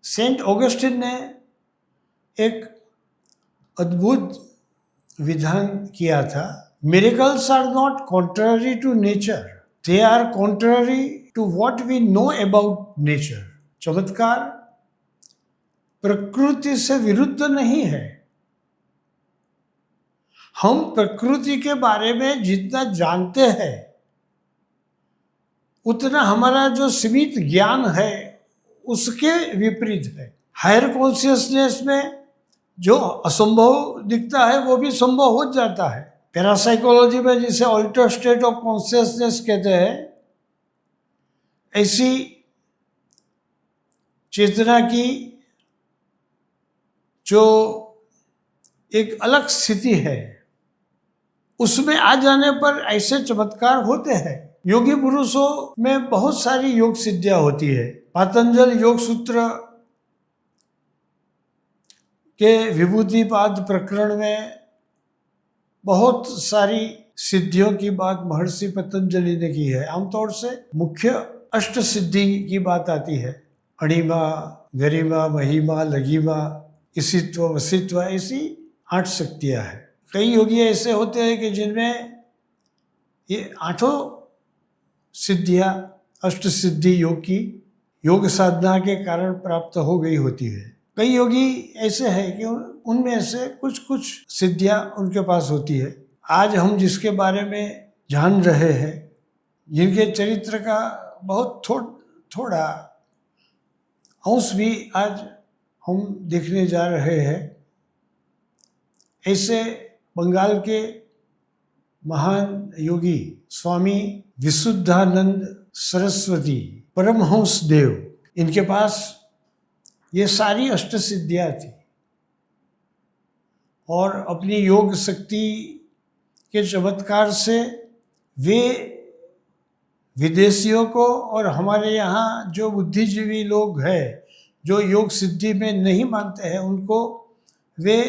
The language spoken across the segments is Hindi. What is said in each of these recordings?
सेंट ऑगस्टिन ने एक अद्भुत विधान किया था। Miracles are not contrary to nature, they are contrary to what we know about nature. चमत्कार प्रकृति से विरुद्ध नहीं है। हम प्रकृति के बारे में जितना जानते हैं उतना हमारा जो सीमित ज्ञान है उसके विपरीत है। हायर कॉन्शियसनेस में जो असंभव दिखता है वो भी संभव हो जाता है। पैरासाइकोलॉजी में जिसे अल्टर स्टेट ऑफ कॉन्शियसनेस कहते हैं, ऐसी चेतना की जो एक अलग स्थिति है उसमें आ जाने पर ऐसे चमत्कार होते हैं। योगी पुरुषों में बहुत सारी योग सिद्धियां होती है। पातंजल योग सूत्र के विभूतिपाद प्रकरण में बहुत सारी सिद्धियों की बात महर्षि पतंजलि ने की है। आमतौर से मुख्य अष्ट सिद्धि की बात आती है। अणिमा, गरिमा, महिमा, लघिमा, इसित्व, वसित्व, ऐसी 8 शक्तियां हैं। कई योगी ऐसे होते हैं कि जिनमें ये 8 सिद्धियां, अष्ट सिद्धि योग की योग साधना के कारण प्राप्त हो गई होती है। कई योगी ऐसे हैं कि उनमें से कुछ कुछ सिद्धियां उनके पास होती है। आज हम जिसके बारे में जान रहे हैं, जिनके चरित्र का बहुत थोड़ा अंश भी आज हम देखने जा रहे हैं, ऐसे बंगाल के महान योगी स्वामी विशुद्धानंद सरस्वती परमहंस देव, इनके पास ये सारी अष्ट सिद्धियां थी और अपनी योग शक्ति के चमत्कार से वे विदेशियों को और हमारे यहाँ जो बुद्धिजीवी लोग हैं जो योग सिद्धि में नहीं मानते हैं, उनको वे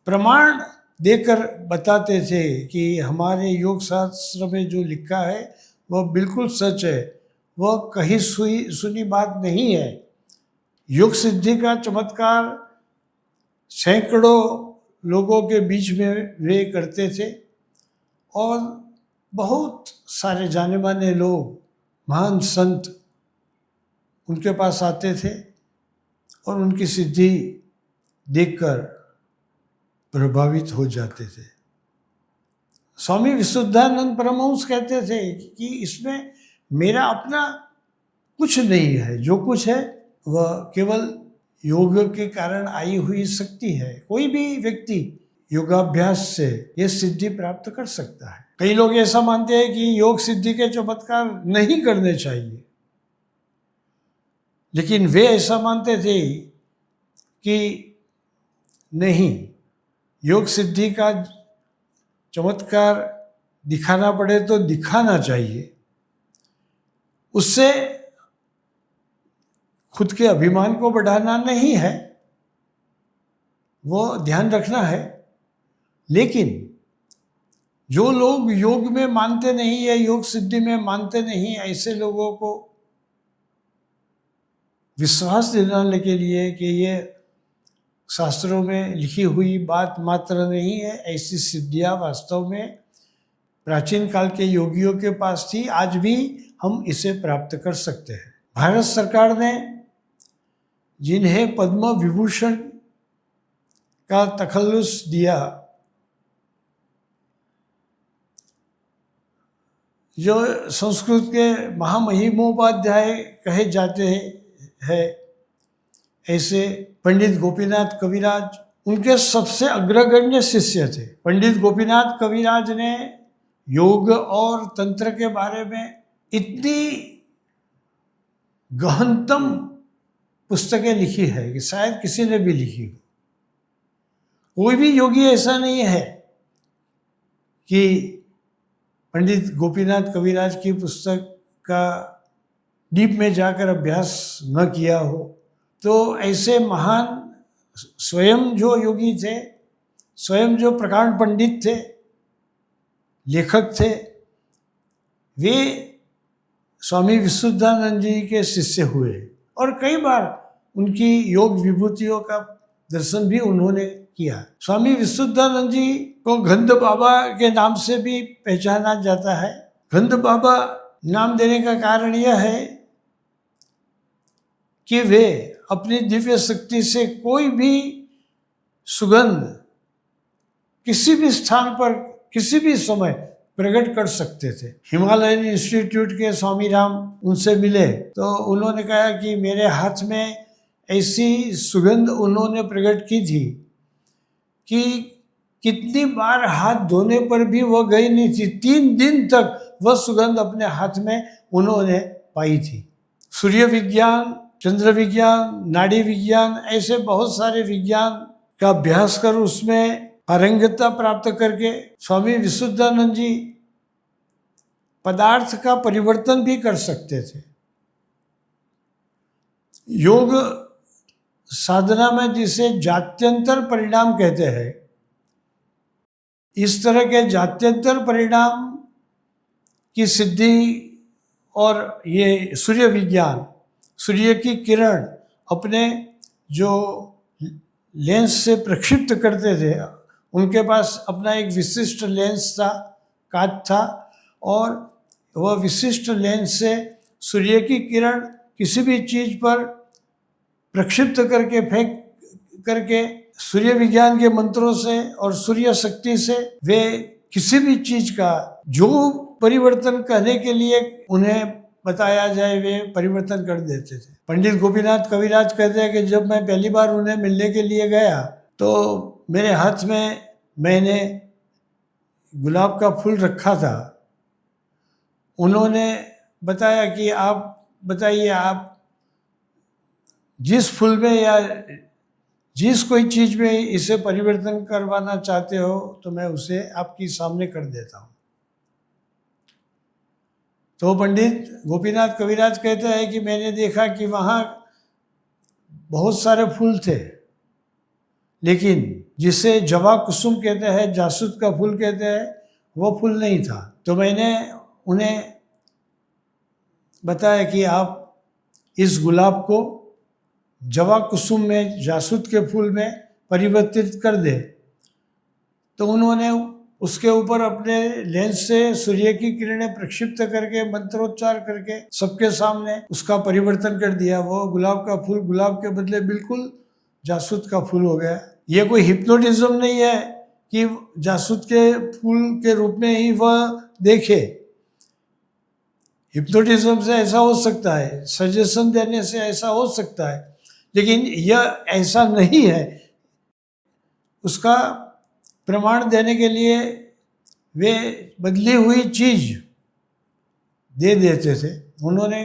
प्रमाण देकर बताते थे कि हमारे योग शास्त्र में जो लिखा है वह बिल्कुल सच है, वह कहीं सुनी बात नहीं है। योग सिद्धि का चमत्कार सैकड़ों लोगों के बीच में वे करते थे और बहुत सारे जाने माने लोग, महान संत उनके पास आते थे और उनकी सिद्धि देखकर प्रभावित हो जाते थे। स्वामी विशुद्धानंद परमहंस कहते थे कि इसमें मेरा अपना कुछ नहीं है, जो कुछ है वह केवल योग के कारण आई हुई शक्ति है। कोई भी व्यक्ति योगाभ्यास से यह सिद्धि प्राप्त कर सकता है। कई लोग ऐसा मानते हैं कि योग सिद्धि के चमत्कार नहीं करने चाहिए, लेकिन वे ऐसा मानते थे कि नहीं, योग सिद्धि का चमत्कार दिखाना पड़े तो दिखाना चाहिए। उससे खुद के अभिमान को बढ़ाना नहीं है, वो ध्यान रखना है। लेकिन जो लोग योग में मानते नहीं या योग सिद्धि में मानते नहीं, ऐसे लोगों को विश्वास दिलाने के लिए कि ये शास्त्रों में लिखी हुई बात मात्र नहीं है, ऐसी सिद्धियां वास्तव में प्राचीन काल के योगियों के पास थी, आज भी हम इसे प्राप्त कर सकते हैं। भारत सरकार ने जिन्हें पद्म विभूषण का तखल्लुस दिया, जो संस्कृत के महामहिमोपाध्याय कहे जाते हैं, ऐसे पंडित गोपीनाथ कविराज उनके सबसे अग्रगण्य शिष्य थे। पंडित गोपीनाथ कविराज ने योग और तंत्र के बारे में इतनी गहनतम पुस्तकें लिखी है कि शायद किसी ने भी लिखी हो। कोई भी योगी ऐसा नहीं है कि पंडित गोपीनाथ कविराज की पुस्तक का डीप में जाकर अभ्यास न किया हो। तो ऐसे महान स्वयं जो योगी थे, स्वयं जो प्रकांड पंडित थे, लेखक थे, वे स्वामी विशुद्धानंद जी के शिष्य हुए और कई बार उनकी योग विभूतियों का दर्शन भी उन्होंने किया। स्वामी विशुद्धानंद जी को गंध बाबा के नाम से भी पहचाना जाता है। गंध बाबा नाम देने का कारण यह है कि वे अपनी दिव्य शक्ति से कोई भी सुगंध किसी भी स्थान पर किसी भी समय प्रकट कर सकते थे। हिमालयन इंस्टीट्यूट के स्वामी राम उनसे मिले तो उन्होंने कहा कि मेरे हाथ में ऐसी सुगंध उन्होंने प्रकट की थी कि कितनी बार हाथ धोने पर भी वह गई नहीं थी। 3 दिन तक वह सुगंध अपने हाथ में उन्होंने पाई थी। सूर्य विज्ञान, चंद्र विज्ञान, नाड़ी विज्ञान, ऐसे बहुत सारे विज्ञान का अभ्यास कर उसमें पारंगतता प्राप्त करके स्वामी विशुद्धानंद जी पदार्थ का परिवर्तन भी कर सकते थे। योग साधना में जिसे जात्यंतर परिणाम कहते हैं, इस तरह के जात्यंतर परिणाम की सिद्धि और ये सूर्य विज्ञान, सूर्य की किरण अपने जो लेंस से प्रक्षिप्त करते थे, उनके पास अपना एक विशिष्ट लेंस था, कांच था, और वह विशिष्ट लेंस से सूर्य की किरण किसी भी चीज़ पर प्रक्षिप्त करके फेंक करके सूर्य विज्ञान के मंत्रों से और सूर्य शक्ति से वे किसी भी चीज़ का जो परिवर्तन करने के लिए उन्हें बताया जाए वे परिवर्तन कर देते थे। पंडित गोपीनाथ कविराज कहते हैं कि जब मैं पहली बार उन्हें मिलने के लिए गया तो मेरे हाथ में मैंने गुलाब का फूल रखा था। उन्होंने बताया कि आप बताइए, आप जिस फूल में या जिस कोई चीज़ में इसे परिवर्तन करवाना चाहते हो तो मैं उसे आपके सामने कर देता हूँ। तो पंडित गोपीनाथ कविराज कहते हैं कि मैंने देखा कि वहाँ बहुत सारे फूल थे, लेकिन जिसे जवा कुसुम कहते हैं, जासूद का फूल कहते हैं, वो फूल नहीं था। तो मैंने उन्हें बताया कि आप इस गुलाब को जवा कुसुम में, जासूद के फूल में परिवर्तित कर दे। तो उन्होंने उसके ऊपर अपने लेंस से सूर्य की किरणें प्रक्षिप्त करके मंत्रोच्चार करके सबके सामने उसका परिवर्तन कर दिया। वो गुलाब का फूल गुलाब के बदले बिल्कुल जासूद का फूल हो गया। ये कोई हिप्नोटिज्म नहीं है कि जासूद के फूल के रूप में ही वह देखे। हिप्नोटिज्म से ऐसा हो सकता है, सजेशन देने से ऐसा हो सकता है, लेकिन यह ऐसा नहीं है। उसका प्रमाण देने के लिए वे बदली हुई चीज़ दे देते थे। उन्होंने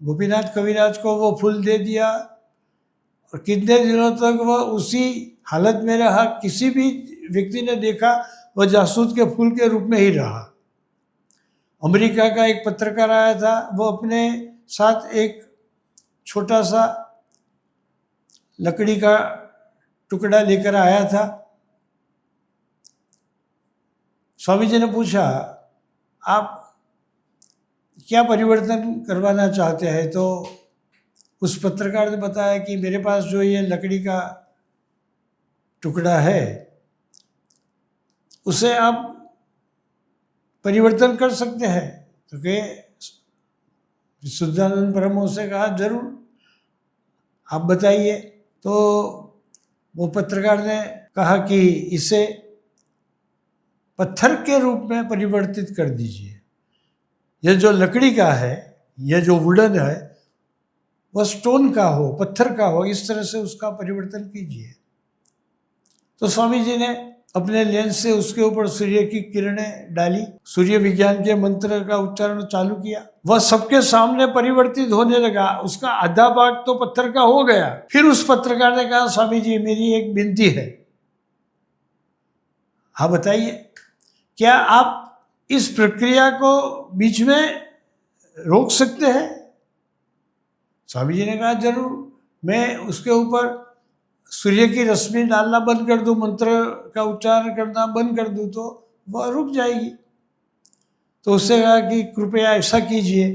गोपीनाथ कविराज को वो फूल दे दिया और कितने दिनों तक वह उसी हालत में रहा। किसी भी व्यक्ति ने देखा वह जासूद के फूल के रूप में ही रहा। अमेरिका का एक पत्रकार आया था, वो अपने साथ एक छोटा सा लकड़ी का टुकड़ा लेकर आया था। स्वामी जी ने पूछा, आप क्या परिवर्तन करवाना चाहते हैं? तो उस पत्रकार ने बताया कि मेरे पास जो ये लकड़ी का टुकड़ा है उसे आप परिवर्तन कर सकते हैं। तो के विशुद्धानंद ब्रह्मो से कहा, जरूर आप बताइए। तो वो पत्रकार ने कहा कि इसे पत्थर के रूप में परिवर्तित कर दीजिए। यह जो लकड़ी का है, यह जो वुडन है, वह स्टोन का हो, पत्थर का हो, इस तरह से उसका परिवर्तन कीजिए। तो स्वामी जी ने अपने लेंस से उसके ऊपर सूर्य की किरणें डाली, सूर्य विज्ञान के मंत्र का उच्चारण चालू किया। वह सबके सामने परिवर्तित होने लगा। उसका आधा भाग तो पत्थर का हो गया। फिर उस पत्रकार ने कहा, स्वामी जी मेरी एक विनती है। हाँ बताइए, क्या आप इस प्रक्रिया को बीच में रोक सकते हैं? स्वामी जी ने कहा, जरूर। मैं उसके ऊपर सूर्य की रश्मि डालना बंद कर दूं, मंत्र का उच्चारण करना बंद कर दूं तो वह रुक जाएगी। तो उससे कहा कि कृपया ऐसा कीजिए,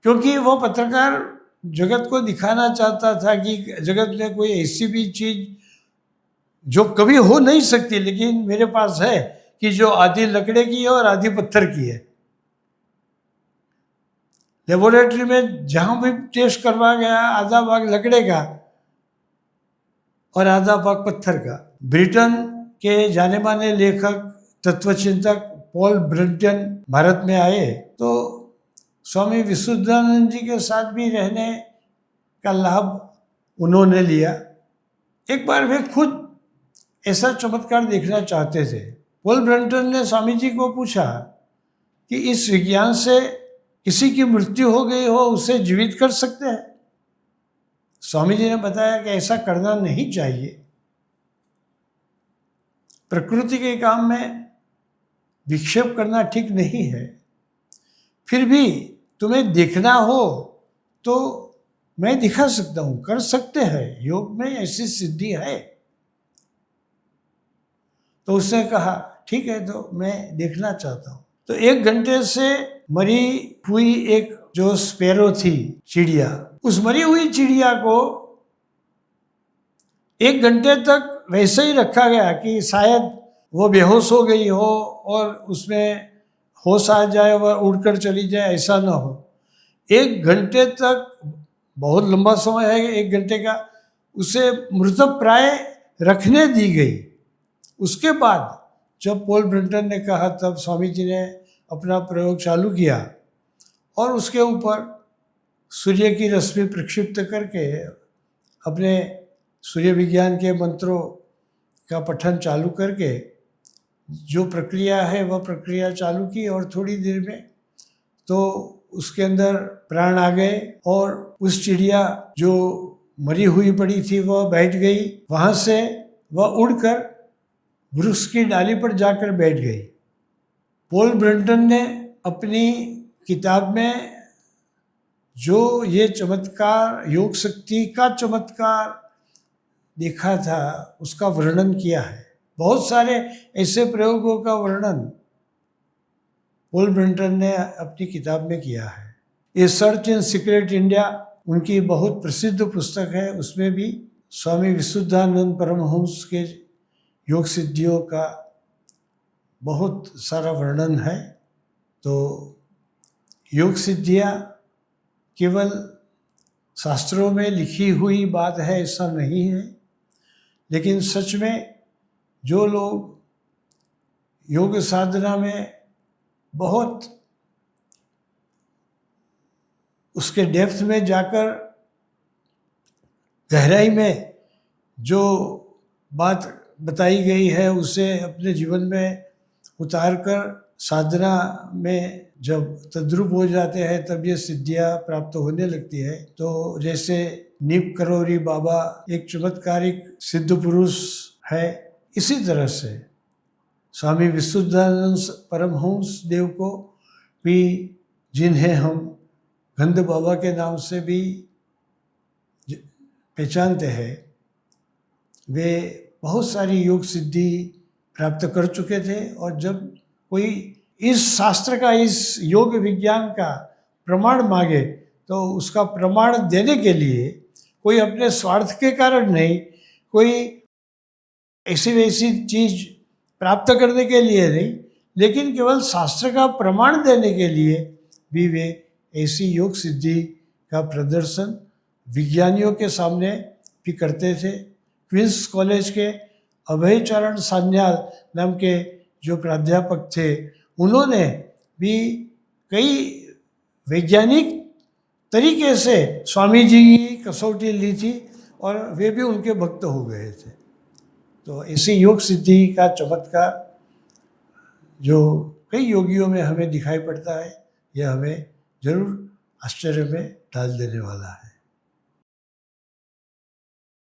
क्योंकि वो पत्रकार जगत को दिखाना चाहता था कि जगत में कोई ऐसी भी चीज जो कभी हो नहीं सकती, लेकिन मेरे पास है, कि जो आधी लकड़े की है और आधी पत्थर की है। लेबोरेटरी में जहां भी टेस्ट करवा गया, आधा भाग लकड़े का और आधा भाग पत्थर का। ब्रिटेन के जाने माने लेखक तत्वचिंतक पॉल ब्रंटन भारत में आए तो स्वामी विशुद्धानंद जी के साथ भी रहने का लाभ उन्होंने लिया। एक बार वे खुद ऐसा चमत्कार देखना चाहते थे। पॉल ब्रंटन ने स्वामी जी को पूछा कि इस विज्ञान से किसी की मृत्यु हो गई हो उसे जीवित कर सकते हैं? स्वामी जी ने बताया कि ऐसा करना नहीं चाहिए। प्रकृति के काम में विक्षेप करना ठीक नहीं है। फिर भी तुम्हें देखना हो तो मैं दिखा सकता हूं, कर सकते हैं, योग में ऐसी सिद्धि है। तो उसने कहा ठीक है, तो मैं देखना चाहता हूं। तो 1 घंटे से मरी हुई एक जो स्पैरो थी, चिड़िया, उस मरी हुई चिड़िया को 1 घंटे तक वैसे ही रखा गया कि शायद वो बेहोश हो गई हो और उसमें होश आ जाए, वह उड़कर चली जाए, ऐसा ना हो। 1 घंटे तक, बहुत लंबा समय है 1 घंटे का, उसे मृतप्राय रखने दी गई। उसके बाद जब पॉल ब्रंटन ने कहा तब स्वामी जी ने अपना प्रयोग चालू किया और उसके ऊपर सूर्य की रश्मि प्रक्षिप्त करके अपने सूर्य विज्ञान के मंत्रों का पठन चालू करके जो प्रक्रिया है वह प्रक्रिया चालू की और थोड़ी देर में तो उसके अंदर प्राण आ गए और उस चिड़िया जो मरी हुई पड़ी थी वह बैठ गई। वहाँ से वह उड़कर वृक्ष की डाली पर जाकर बैठ गई। पॉल ब्रंटन ने अपनी किताब में जो ये चमत्कार, योग शक्ति का चमत्कार देखा था, उसका वर्णन किया है। बहुत सारे ऐसे प्रयोगों का वर्णन पॉल ब्रंटन ने अपनी किताब में किया है। ये सर्च इन सीक्रेट इंडिया उनकी बहुत प्रसिद्ध पुस्तक है। उसमें भी स्वामी विशुद्धानंद परमहंस के योग सिद्धियों का बहुत सारा वर्णन है। तो योग सिद्धियाँ केवल शास्त्रों में लिखी हुई बात है ऐसा नहीं है, लेकिन सच में जो लोग योग साधना में बहुत उसके डेप्थ में जाकर गहराई में जो बात बताई गई है उसे अपने जीवन में उतार कर साधना में जब तद्रुप हो जाते हैं तब ये सिद्धियाँ प्राप्त होने लगती है। तो जैसे नीप करोरी बाबा एक चमत्कारिक सिद्ध पुरुष है, इसी तरह से स्वामी विशुद्धानंद परमहंस देव को भी, जिन्हें हम गंध बाबा के नाम से भी पहचानते हैं, वे बहुत सारी योग सिद्धि प्राप्त कर चुके थे। और जब कोई इस शास्त्र का, इस योग विज्ञान का प्रमाण मांगे तो उसका प्रमाण देने के लिए कोई अपने स्वार्थ के कारण नहीं, कोई ऐसी वैसी चीज प्राप्त करने के लिए नहीं, लेकिन केवल शास्त्र का प्रमाण देने के लिए भी वे ऐसी योग सिद्धि का प्रदर्शन विज्ञानियों के सामने भी करते थे। क्वींस कॉलेज के अभय चरण सान्याल नाम के जो प्राध्यापक थे, उन्होंने भी कई वैज्ञानिक तरीके से स्वामी जी की कसौटी ली थी और वे भी उनके भक्त हो गए थे। तो ऐसी योग सिद्धि का चमत्कार जो कई योगियों में हमें दिखाई पड़ता है, यह हमें जरूर आश्चर्य में डाल देने वाला है।